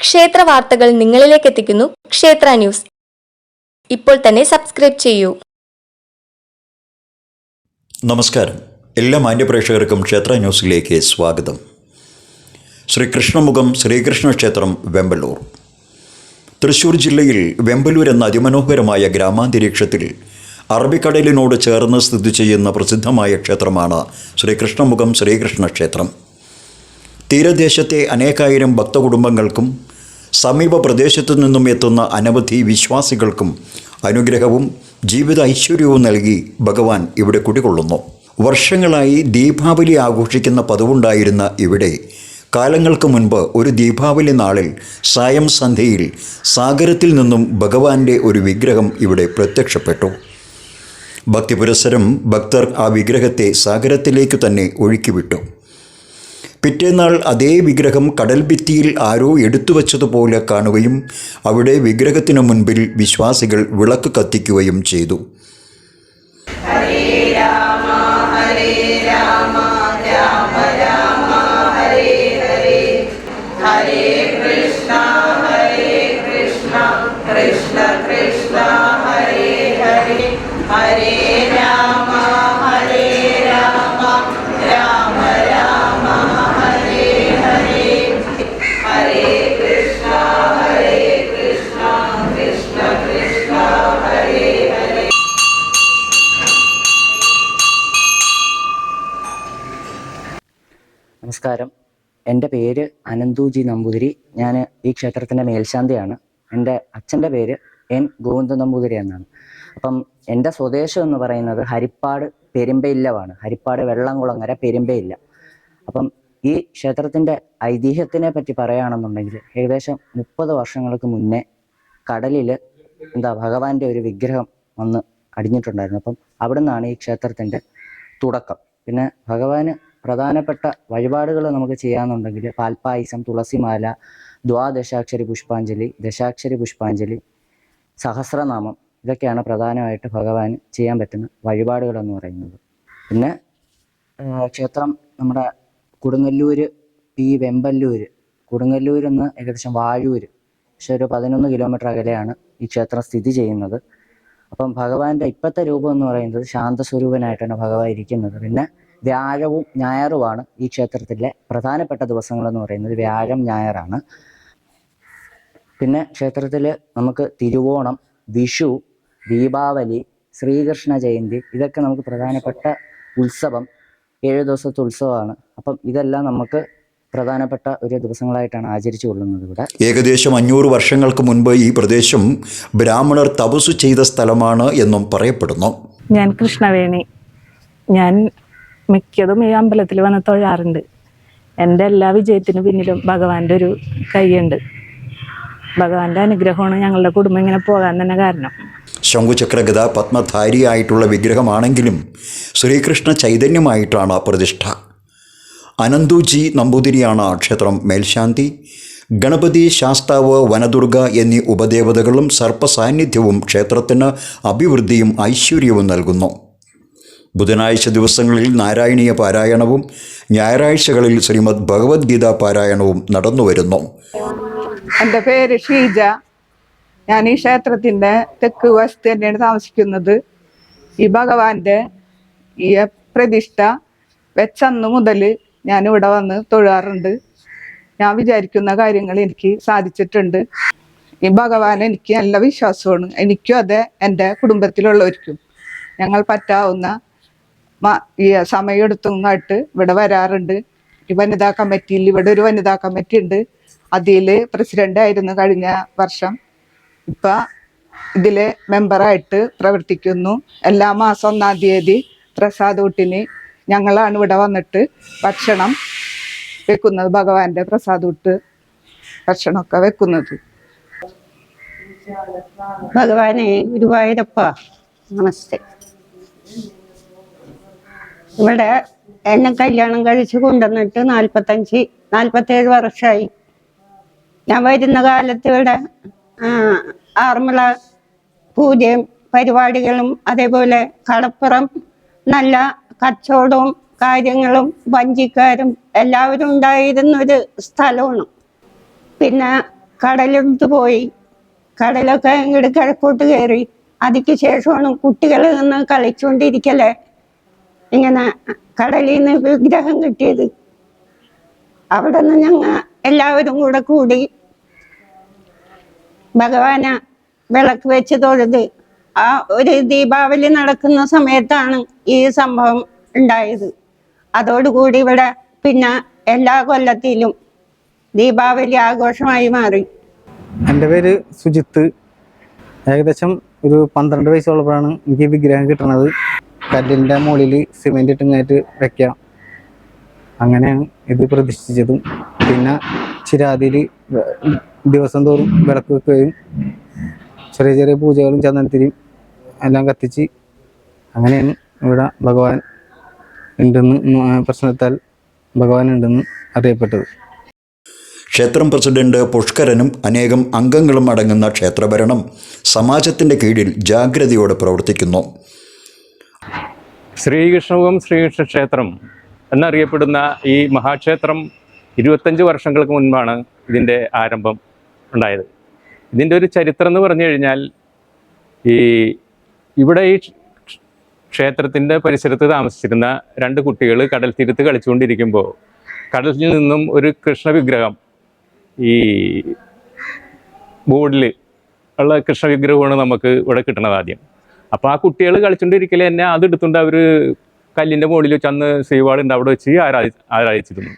ക്ഷേത്ര വാർത്തകൾ നിങ്ങളിലേക്ക് എത്തിക്കുന്നു ക്ഷേത്ര ന്യൂസ്. ഇപ്പോൾ തന്നെ സബ്സ്ക്രൈബ് ചെയ്യൂ. നമസ്കാരം, എല്ലാ മാന്യപ്രേക്ഷകർക്കും ക്ഷേത്ര ന്യൂസിലേക്ക് സ്വാഗതം. ശ്രീകൃഷ്ണമുഖം ശ്രീകൃഷ്ണ ക്ഷേത്രം വെമ്പലൂർ. തൃശ്ശൂർ ജില്ലയിൽ വെമ്പലൂർ എന്ന അതിമനോഹരമായ ഗ്രാമാന്തരീക്ഷത്തിൽ അറബിക്കടലിനോട് ചേർന്ന് സ്ഥിതി ചെയ്യുന്ന പ്രസിദ്ധമായ ക്ഷേത്രമാണ് ശ്രീകൃഷ്ണമുഖം ശ്രീകൃഷ്ണ ക്ഷേത്രം. തീരദേശത്തെ അനേകായിരം ഭക്തകുടുംബങ്ങൾക്കും സമീപ പ്രദേശത്തു നിന്നും എത്തുന്ന അനവധി വിശ്വാസികൾക്കും അനുഗ്രഹവും ജീവിത ഐശ്വര്യവും നൽകി ഭഗവാൻ ഇവിടെ കുടികൊള്ളുന്നു. വർഷങ്ങളായി ദീപാവലി ആഘോഷിക്കുന്ന പതിവുണ്ടായിരുന്ന ഇവിടെ കാലങ്ങൾക്ക് മുൻപ് ഒരു ദീപാവലി നാളിൽ സായം സന്ധ്യയിൽ സാഗരത്തിൽ നിന്നും ഭഗവാന്റെ ഒരു വിഗ്രഹം ഇവിടെ പ്രത്യക്ഷപ്പെട്ടു. ഭക്തിപുരസ്സരം ഭക്തർ ആ വിഗ്രഹത്തെ സാഗരത്തിലേക്ക് തന്നെ ഒഴുക്കിവിട്ടു. പിറ്റേന്നാൾ അതേ വിഗ്രഹം കടൽ ഭിത്തിയിൽ ആരോ എടുത്തു വച്ചതുപോലെ കാണുകയും അവിടെ വിഗ്രഹത്തിനു മുൻപിൽ വിശ്വാസികൾ വിളക്ക് കത്തിക്കുകയും ചെയ്തു. ഹരേ രാമ ഹരേ രാമ രാമ രാമ ഹരേ ഹരേ ഹരേ കൃഷ്ണ കൃഷ്ണ കൃഷ്ണ ഹരേ ഹരേ ഹരേ രാമ ഹരേ രാമ രാമ രാമ ഹരേ ഹരേ ഹരേ കൃഷ്ണ കൃഷ്ണ കൃഷ്ണ ഹരേ ഹരേ. നമസ്കാരം, എൻ്റെ പേര് അനന്തൂജി നമ്പൂതിരി. ഞാൻ ഈ ക്ഷേത്രത്തിൻ്റെ മേൽശാന്തിയാണ്. എൻ്റെ അച്ഛൻ്റെ പേര് എൻ ഗോവിന്ദ നമ്പൂതിരി എന്നാണ്. അപ്പം എൻ്റെ സ്വദേശം എന്ന് പറയുന്നത് ഹരിപ്പാട് പെരുമ്പയില്ലമാണ്. ഹരിപ്പാട് വെള്ളംകുളങ്ങര പെരുമ്പയില്ല. അപ്പം ഈ ക്ഷേത്രത്തിൻ്റെ ഐതിഹ്യത്തിനെ പറ്റി പറയുകയാണെന്നുണ്ടെങ്കിൽ ഏകദേശം 30 വർഷങ്ങൾക്ക് മുന്നേ കടലിൽ ഭഗവാന്റെ ഒരു വിഗ്രഹം വന്ന് അടിഞ്ഞിട്ടുണ്ടായിരുന്നു. അപ്പം അവിടെ നിന്നാണ് ഈ ക്ഷേത്രത്തിൻ്റെ തുടക്കം. പിന്നെ ഭഗവാന് പ്രധാനപ്പെട്ട വഴിപാടുകൾ നമുക്ക് ചെയ്യാമെന്നുണ്ടെങ്കിൽ പാൽപ്പായസം, തുളസിമാല, ദ്വാദശാക്ഷരി പുഷ്പാഞ്ജലി, ദശാക്ഷരി പുഷ്പാഞ്ജലി, സഹസ്രനാമം, ഇതൊക്കെയാണ് പ്രധാനമായിട്ട് ഭഗവാന് ചെയ്യാൻ പറ്റുന്ന വഴിപാടുകളെന്ന് പറയുന്നത്. പിന്നെ ക്ഷേത്രം നമ്മുടെ കൊടുങ്ങല്ലൂർ, കൊടുങ്ങല്ലൂരിൽ നിന്ന് ഏകദേശം വാഴൂർ, പക്ഷെ ഒരു 11 കിലോമീറ്റർ അകലെയാണ് ഈ ക്ഷേത്രം സ്ഥിതി ചെയ്യുന്നത്. അപ്പം ഭഗവാന്റെ ഇപ്പോഴത്തെ രൂപം എന്ന് പറയുന്നത് ശാന്തസ്വരൂപനായിട്ടാണ് ഭഗവാൻ ഇരിക്കുന്നത്. പിന്നെ വ്യാഴവും ഞായറുമാണ് ഈ ക്ഷേത്രത്തിലെ പ്രധാനപ്പെട്ട ദിവസങ്ങളെന്ന് പറയുന്നത്. വ്യാഴം ഞായറാണ്. പിന്നെ ക്ഷേത്രത്തിൽ നമുക്ക് തിരുവോണം, വിഷു, ദീപാവലി, ശ്രീകൃഷ്ണ ജയന്തി, ഇതൊക്കെ നമുക്ക് പ്രധാനപ്പെട്ട ഉത്സവം, 7 ദിവസത്തെ ഉത്സവമാണ്. അപ്പം ഇതെല്ലാം നമുക്ക് പ്രധാനപ്പെട്ട ഒരു ദിവസങ്ങളായിട്ടാണ് ആചരിച്ചു കൊള്ളുന്നത് ഇവിടെ. ഏകദേശം 500 വർഷങ്ങൾക്ക് മുൻപ് ഈ പ്രദേശം ബ്രാഹ്മണർ തപസ്സു ചെയ്ത സ്ഥലമാണ് എന്നും പറയപ്പെടുന്നു. ഞാൻ കൃഷ്ണവേണി. ഞാൻ മിക്കതും ഈ അമ്പലത്തിൽ വന്ന് തൊഴാറുണ്ട്. എൻ്റെ എല്ലാ വിജയത്തിനും പിന്നിലും ഭഗവാന്റെ ഒരു കൈയുണ്ട്. ഭഗവാന്റെ അനുഗ്രഹമാണ് ഞങ്ങളുടെ കുടുംബം ഇങ്ങനെ പോകാൻ തന്നെ കാരണം. ശംഖുചക്രഗദ പത്മധാരിയായിട്ടുള്ള വിഗ്രഹമാണെങ്കിലും ശ്രീകൃഷ്ണ ചൈതന്യമായിട്ടാണ് പ്രതിഷ്ഠ. അനന്തൂജി നമ്പൂതിരിയാണ് ക്ഷേത്രം മേൽശാന്തി. ഗണപതി, ശാസ്താവ്, വനദുർഗ എന്നീ ഉപദേവതകളും സർപ്പസാന്നിധ്യവും ക്ഷേത്രത്തിന് അഭിവൃദ്ധിയും ഐശ്വര്യവും നൽകുന്നു. ബുധനാഴ്ച ദിവസങ്ങളിൽ നാരായണീയ പാരായണവും ഞായറാഴ്ചകളിൽ ശ്രീമദ് ഭഗവത്ഗീത പാരായണവും നടന്നുവരുന്നു. എൻ്റെ പേര് ഷീജ. ഞാൻ ഈ ക്ഷേത്രത്തിൻ്റെ തെക്ക് വശത്ത് തന്നെയാണ് താമസിക്കുന്നത്. ഈ ഭഗവാന്റെ ഈ പ്രതിഷ്ഠ വെച്ചന്ന് മുതൽ ഞാൻ ഇവിടെ വന്ന് തൊഴാറുണ്ട്. ഞാൻ വിചാരിക്കുന്ന കാര്യങ്ങൾ എനിക്ക് സാധിച്ചിട്ടുണ്ട്. ഈ ഭഗവാൻ എനിക്ക് നല്ല വിശ്വാസമാണ്. എനിക്കും അതെ, എൻ്റെ കുടുംബത്തിലുള്ളവർക്കും. ഞങ്ങൾ പറ്റാവുന്ന ഈ സമയമെടുത്തുങ്ങായിട്ട് ഇവിടെ വരാറുണ്ട്. ഈ വനിതാ കമ്മിറ്റിയിൽ ഇവിടെ ഒരു വനിതാ കമ്മിറ്റി ഉണ്ട്. അതിൽ പ്രസിഡന്റ് ആയിരുന്നു കഴിഞ്ഞ വർഷം. ഇപ്പം ഇതിലെ മെമ്പറായിട്ട് പ്രവർത്തിക്കുന്നു. എല്ലാ മാസം 1-ാം തീയതി പ്രസാദൂട്ടിന് ഞങ്ങളാണ് ഇവിടെ വന്നിട്ട് ഭക്ഷണം വെക്കുന്നത്. ഭഗവാന്റെ പ്രസാദൂട്ട് ഭക്ഷണമൊക്കെ വെക്കുന്നത്. ഭഗവാനെ ഗുരുവായൂരപ്പ നമസ്തേ. ഇവിടെ എന്നെ കല്യാണം കഴിച്ച് കൊണ്ടുവന്നിട്ട് 47 വർഷമായി. ഞാൻ വരുന്ന കാലത്ത് ഇവിടെ ആറന്മുള പൂജയും പരിപാടികളും അതേപോലെ കടപ്പുറം നല്ല കച്ചവടവും കാര്യങ്ങളും വഞ്ചിക്കാരും എല്ലാവരും ഉണ്ടായിരുന്നൊരു സ്ഥലമാണ്. പിന്നെ കടലെടുത്ത് പോയി. കടലൊക്കെ ഇങ്ങോട്ട് കിഴക്കോട്ട് കയറി. അതിക്ക് ശേഷമാണ് കുട്ടികൾ നിന്ന് കളിച്ചുകൊണ്ടിരിക്കലേ ഇങ്ങനെ കടലിൽ നിന്ന് വിഗ്രഹം കിട്ടിയത്. അവിടെ നിന്ന് ഞങ്ങൾ എല്ലാവരും കൂടി ഭഗവാനെ വിളക്ക് വെച്ച് തൊഴുത് ആ ഒരു ദീപാവലി നടക്കുന്ന സമയത്താണ് ഈ സംഭവം ഉണ്ടായത്. അതോടുകൂടി ഇവിടെ പിന്നെ എല്ലാ കൊല്ലത്തിലും ദീപാവലി ആഘോഷമായി മാറി. എൻ്റെ പേര് സുജിത്ത്. ഏകദേശം ഒരു 12 വയസ്സുള്ളപ്പോഴാണ് എനിക്ക് ഈ വിഗ്രഹം കിട്ടുന്നത്. കല്ലിൻ്റെ മുകളിൽ സിമെൻ്റ് ഇട്ടിങ്ങായിട്ട് വെക്കാം, അങ്ങനെയാണ് ഇത് പ്രതിഷ്ഠിച്ചതും. പിന്നെ ചിരാതിയിൽ ദിവസം തോറും വിളക്ക് വെക്കുകയും ചെറിയ ചെറിയ പൂജകളും ചന്ദനത്തിരിയും എല്ലാം കത്തിച്ച് അങ്ങനെയാണ് ഇവിടെ ഭഗവാൻ ഉണ്ടെന്ന് പ്രശ്നത്താൽ ഭഗവാൻ ഉണ്ടെന്ന് അറിയപ്പെട്ടത്. ക്ഷേത്രം പ്രസിഡന്റ് പുഷ്കരനും അനേകം അംഗങ്ങളും അടങ്ങുന്ന ക്ഷേത്രഭരണം സമാജത്തിൻ്റെ കീഴിൽ ജാഗ്രതയോടെ പ്രവർത്തിക്കുന്നു. ശ്രീകൃഷ്ണവും ശ്രീകൃഷ്ണ ക്ഷേത്രം എന്നറിയപ്പെടുന്ന ഈ മഹാക്ഷേത്രം 25 വർഷങ്ങൾക്ക് മുൻപാണ് ഇതിൻ്റെ ആരംഭം ഉണ്ടായത്. ഇതിൻ്റെ ഒരു ചരിത്രം എന്ന് പറഞ്ഞു കഴിഞ്ഞാൽ, ഇവിടെ ഈ ക്ഷേത്രത്തിൻ്റെ പരിസരത്ത് താമസിച്ചിരുന്ന 2 കുട്ടികൾ കടൽ തീരത്ത് കളിച്ചുകൊണ്ടിരിക്കുമ്പോൾ കടലിൽ നിന്നും ഒരു കൃഷ്ണ വിഗ്രഹം, ഈ ബോർഡിൽ ഉള്ള കൃഷ്ണ വിഗ്രഹമാണ് നമുക്ക് ഇവിടെ കിട്ടണത് ആദ്യം. അപ്പോൾ ആ കുട്ടികൾ കളിച്ചുകൊണ്ടിരിക്കൽ തന്നെ അതെടുത്തുകൊണ്ട് അവർ കല്ലിൻ്റെ മുകളിൽ ചന്ന് ശ്രീവാളുണ്ട് അവിടെ വെച്ച് ആരാധിച്ചിരുന്നു.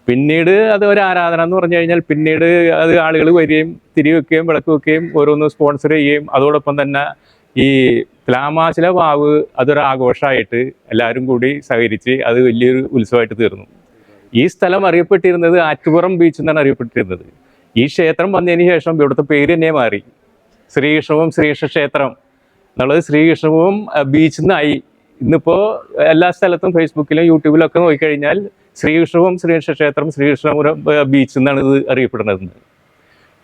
പിന്നീട് അത് ഒരു ആരാധന എന്ന് പറഞ്ഞു കഴിഞ്ഞാൽ പിന്നീട് അത് ആളുകൾ വരികയും തിരി വെക്കുകയും വിളക്ക് വെക്കുകയും ഓരോന്ന് സ്പോൺസർ ചെയ്യുകയും അതോടൊപ്പം തന്നെ ഈ തുലാമാസിലെ വാവ് അതൊരു ആഘോഷമായിട്ട് എല്ലാവരും കൂടി സഹകരിച്ച് അത് വലിയൊരു ഉത്സവമായിട്ട് തീർന്നു. ഈ സ്ഥലം അറിയപ്പെട്ടിരുന്നത് ആറ്റുപുറം ബീച്ച് എന്നാണ് അറിയപ്പെട്ടിരുന്നത്. ഈ ക്ഷേത്രം വന്നതിന് ശേഷം ഇവിടുത്തെ പേര് തന്നെ മാറി. ശ്രീകൃഷ്ണവും ശ്രീകൃഷ്ണ ക്ഷേത്രം എന്നുള്ളത് ശ്രീകൃഷ്ണവും ബീച്ച് എന്നായി. ഇന്നിപ്പോൾ എല്ലാ സ്ഥലത്തും ഫേസ്ബുക്കിലും യൂട്യൂബിലൊക്കെ നോക്കിക്കഴിഞ്ഞാൽ ശ്രീകൃഷ്ണവും ശ്രീകൃഷ്ണ ക്ഷേത്രം ശ്രീകൃഷ്ണപുരം ബീച്ച് എന്നാണ് ഇത് അറിയപ്പെടുന്നത്.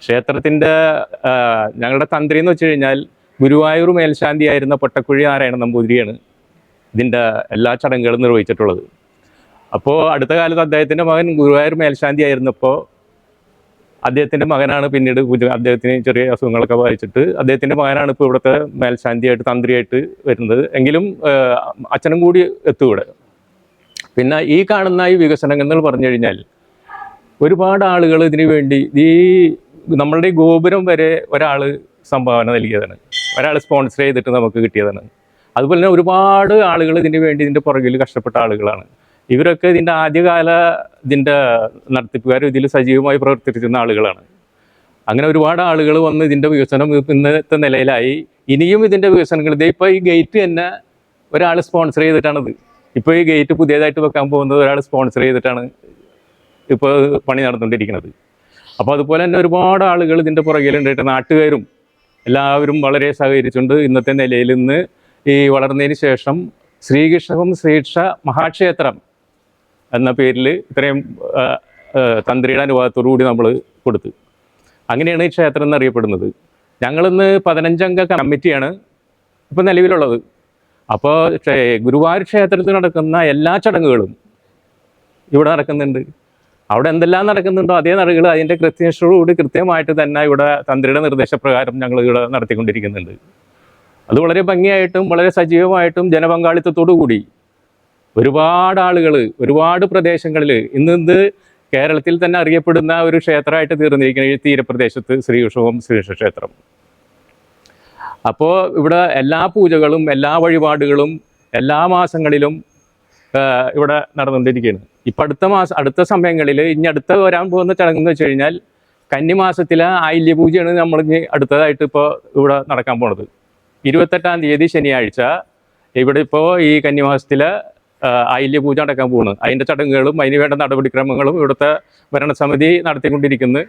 ക്ഷേത്രത്തിൻ്റെ ഞങ്ങളുടെ തന്ത്രി എന്ന് വെച്ച് കഴിഞ്ഞാൽ ഗുരുവായൂർ മേൽശാന്തിയായിരുന്ന പൊട്ടക്കുഴി നാരായണ നമ്പൂതിരിയാണ് ഇതിൻ്റെ എല്ലാ ചടങ്ങുകളും നിർവഹിച്ചിട്ടുള്ളത്. അപ്പോൾ അടുത്ത കാലത്ത് അദ്ദേഹത്തിൻ്റെ മകൻ ഗുരുവായൂർ മേൽശാന്തി ആയിരുന്നപ്പോൾ അദ്ദേഹത്തിൻ്റെ മകനാണ് പിന്നീട് അദ്ദേഹത്തിന് ചെറിയ അസുഖങ്ങളൊക്കെ ബാധിച്ചിട്ട് അദ്ദേഹത്തിൻ്റെ മകനാണ് ഇപ്പോൾ ഇവിടുത്തെ മേൽശാന്തിയായിട്ട് തന്ത്രിയായിട്ട് വരുന്നത്. എങ്കിലും അച്ഛനും കൂടി എത്തും ഇവിടെ. പിന്നെ ഈ കാണുന്ന ഈ വികസനങ്ങൾ എന്ന് പറഞ്ഞു കഴിഞ്ഞാൽ ഒരുപാട് ആളുകൾ ഇതിനു വേണ്ടി നമ്മളുടെ ഈ ഗോപുരം വരെ ഒരാൾ സംഭാവന നൽകിയതാണ്, ഒരാൾ സ്പോൺസർ ചെയ്തിട്ട് നമുക്ക് കിട്ടിയതാണ്. അതുപോലെ തന്നെ ഒരുപാട് ആളുകൾ ഇതിന് വേണ്ടി ഇതിൻ്റെ പുറകിൽ കഷ്ടപ്പെട്ട ആളുകളാണ്. ഇവരൊക്കെ ഇതിൻ്റെ ആദ്യകാല ഇതിൻ്റെ നടത്തിപ്പുകാരും ഇതിൽ സജീവമായി പ്രവർത്തിച്ചിരുന്ന ആളുകളാണ്. അങ്ങനെ ഒരുപാട് ആളുകൾ വന്ന് ഇതിൻ്റെ വികസനം ഇന്നത്തെ നിലയിലായി. ഇനിയും ഇതിൻ്റെ വികസനങ്ങൾ ഇപ്പോൾ ഈ ഗേറ്റ് തന്നെ ഒരാൾ സ്പോൺസർ ചെയ്തിട്ടാണിത്. ഇപ്പോൾ ഈ ഗേറ്റ് പുതിയതായിട്ട് വെക്കാൻ പോകുന്നത് ഒരാൾ സ്പോൺസർ ചെയ്തിട്ടാണ് ഇപ്പോൾ പണി നടന്നുകൊണ്ടിരിക്കുന്നത്. അപ്പോൾ അതുപോലെ തന്നെ ഒരുപാട് ആളുകൾ ഇതിൻ്റെ പുറകിലുണ്ടായിട്ട് നാട്ടുകാരും എല്ലാവരും വളരെ സഹകരിച്ചുകൊണ്ട് ഇന്നത്തെ നിലയിൽ നിന്ന് ഈ വളർന്നതിന് ശേഷം ശ്രീകൃഷ്ണവും ശ്രീകൃഷ്ണ മഹാക്ഷേത്രം എന്ന പേരിൽ ഇത്രയും തന്ത്രിയുടെ അനുവാദത്തോടു കൂടി നമ്മൾ കൊടുത്തു. അങ്ങനെയാണ് ഈ ക്ഷേത്രം എന്നറിയപ്പെടുന്നത്. ഞങ്ങളിന്ന് 15 അംഗ കമ്മിറ്റിയാണ് ഇപ്പോൾ നിലവിലുള്ളത്. അപ്പോൾ ഗുരുവായൂർ ക്ഷേത്രത്തിൽ നടക്കുന്ന എല്ലാ ചടങ്ങുകളും ഇവിടെ നടക്കുന്നുണ്ട്. അവിടെ എന്തെല്ലാം നടക്കുന്നുണ്ടോ അതേ നടകൾ അതിൻ്റെ കൃത്യനിഷ്ഠയോടുകൂടി കൃത്യമായിട്ട് തന്നെ ഇവിടെ തന്ത്രിയുടെ നിർദ്ദേശപ്രകാരം ഞങ്ങൾ ഇവിടെ നടത്തിക്കൊണ്ടിരിക്കുന്നുണ്ട്. അത് വളരെ ഭംഗിയായിട്ടും വളരെ സജീവമായിട്ടും ജനപങ്കാളിത്തത്തോടു കൂടി ഒരുപാട് ആളുകൾ ഒരുപാട് പ്രദേശങ്ങളിൽ ഇന്ന് കേരളത്തിൽ തന്നെ അറിയപ്പെടുന്ന ഒരു ക്ഷേത്രമായിട്ട് തീർന്നിരിക്കുന്ന ഈ തീരപ്രദേശത്ത് ശ്രീകൃഷ്ണവും ശ്രീകൃഷ്ണ ക്ഷേത്രം. അപ്പോൾ ഇവിടെ എല്ലാ പൂജകളും എല്ലാ വഴിപാടുകളും എല്ലാ മാസങ്ങളിലും ഇവിടെ നടന്നുകൊണ്ടിരിക്കുകയാണ്. ഇപ്പം അടുത്ത സമയങ്ങളിൽ ഇനി അടുത്ത വരാൻ പോകുന്ന ചടങ്ങെന്ന് വെച്ച് കഴിഞ്ഞാൽ കന്നിമാസത്തിലെ ആയില്യപൂജയാണ് നമ്മൾ ഇനി അടുത്തതായിട്ട് ഇപ്പോൾ ഇവിടെ നടക്കാൻ പോണത്. 28-ാം തീയതി ശനിയാഴ്ച ഇവിടെ ഇപ്പോൾ ഈ കന്നിമാസത്തിലെ ആയില്യപൂജ നടക്കാൻ പോകുന്നത്. അതിൻ്റെ ചടങ്ങുകളും അതിന് വേണ്ട നടപടിക്രമങ്ങളും ഇവിടുത്തെ ഭരണസമിതി നടത്തിക്കൊണ്ടിരിക്കുന്നു.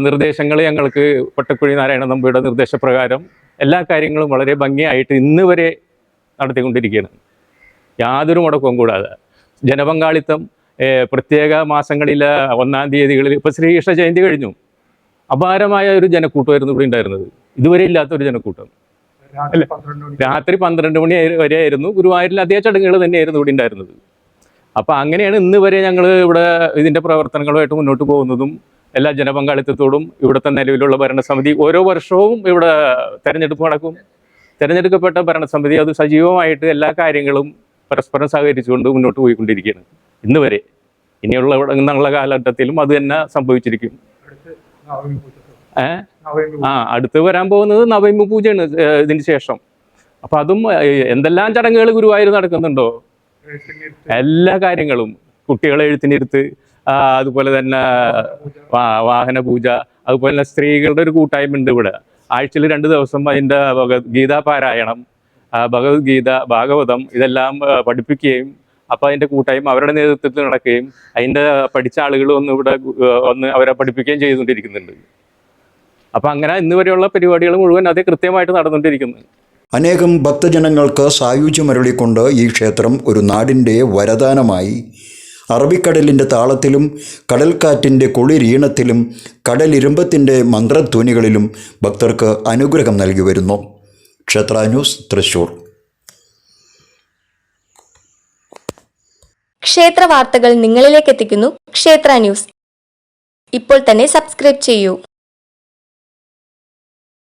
നിർദ്ദേശങ്ങൾ ഞങ്ങൾക്ക് പൊട്ടക്കുഴി നാരായണ നമ്പിയുടെ നിർദ്ദേശപ്രകാരം എല്ലാ കാര്യങ്ങളും വളരെ ഭംഗിയായിട്ട് ഇന്ന് വരെ നടത്തിക്കൊണ്ടിരിക്കുകയാണ്, യാതൊരു മുടക്കവും കൂടാതെ. ജനപങ്കാളിത്തം പ്രത്യേക മാസങ്ങളിലെ 1-ാം തീയതികളിൽ ഇപ്പോൾ ശ്രീകൃഷ്ണ ജയന്തി കഴിഞ്ഞു, അപാരമായ ഒരു ജനക്കൂട്ടമായിരുന്നു ഇവിടെ ഉണ്ടായിരുന്നത്. ഇതുവരെ ഇല്ലാത്തൊരു ജനക്കൂട്ടം. രാത്രി 12 മണി വരെ ആയിരുന്നു. ഗുരുവായൂരിൽ അതേ ചടങ്ങുകൾ തന്നെയായിരുന്നു ഇവിടെ ഉണ്ടായിരുന്നത്. അപ്പം അങ്ങനെയാണ് ഇന്ന് വരെ ഞങ്ങൾ ഇവിടെ ഇതിൻ്റെ പ്രവർത്തനങ്ങളുമായിട്ട് മുന്നോട്ട് പോകുന്നതും എല്ലാ ജനപങ്കാളിത്തത്തോടും ഇവിടുത്തെ നിലവിലുള്ള ഭരണസമിതി ഓരോ വർഷവും ഇവിടെ തെരഞ്ഞെടുപ്പ് നടക്കും. തിരഞ്ഞെടുക്കപ്പെട്ട ഭരണസമിതി അത് സജീവമായിട്ട് എല്ലാ കാര്യങ്ങളും പരസ്പരം സഹകരിച്ചുകൊണ്ട് മുന്നോട്ട് പോയിക്കൊണ്ടിരിക്കുകയാണ് ഇന്ന് വരെ. ഇനിയുള്ള കാലഘട്ടത്തിലും അത് തന്നെ സംഭവിച്ചിരിക്കും. അടുത്ത് വരാൻ പോകുന്നത് നവമി പൂജയാണ് ഇതിന് ശേഷം. അപ്പം അതും എന്തെല്ലാം ചടങ്ങുകൾ ഗുരുവായൂർ നടക്കുന്നുണ്ടോ എല്ലാ കാര്യങ്ങളും, കുട്ടികളെ എഴുത്തിനിരുത്ത്, അതുപോലെ തന്നെ വാഹന പൂജ, അതുപോലെ തന്നെ സ്ത്രീകളുടെ ഒരു കൂട്ടായ്മ ഉണ്ട് ഇവിടെ. ആഴ്ചയിൽ 2 ദിവസം അതിൻ്റെ ഭഗവത്ഗീത പാരായണം, ഭഗവത്ഗീത, ഭാഗവതം ഇതെല്ലാം പഠിപ്പിക്കുകയും അപ്പോൾ അതിൻ്റെ കൂട്ടായ്മ അവരുടെ നേതൃത്വത്തിൽ നടക്കുകയും അതിൻ്റെ പഠിച്ച ആളുകൾ ഒന്ന് അവരെ പഠിപ്പിക്കുകയും ചെയ്തുകൊണ്ടിരിക്കുന്നുണ്ട്. അപ്പം അങ്ങനെ ഇന്ന് വരെയുള്ള പരിപാടികൾ മുഴുവൻ അതേ കൃത്യമായിട്ട് നടന്നുകൊണ്ടിരിക്കുന്നു. അനേകം ഭക്തജനങ്ങൾക്ക് സായുജ്യമരുളിക്കൊണ്ട് ഈ ക്ഷേത്രം ഒരു നാടിൻ്റെ വരദാനമായി അറബിക്കടലിൻ്റെ താളത്തിലും കടൽക്കാറ്റിൻ്റെ കുളിരീണത്തിലും കടലിരുമ്പത്തിൻ്റെ മന്ത്രധ്വനികളിലും ഭക്തർക്ക് അനുഗ്രഹം നൽകി വരുന്നു. ക്ഷേത്ര ന്യൂസ്, തൃശ്ശൂർ. ക്ഷേത്ര വാർത്തകൾ നിങ്ങളിലേക്ക് എത്തിക്കുന്നു ക്ഷേത്ര ന്യൂസ്. ഇപ്പോൾ തന്നെ സബ്സ്ക്രൈബ് ചെയ്യൂ.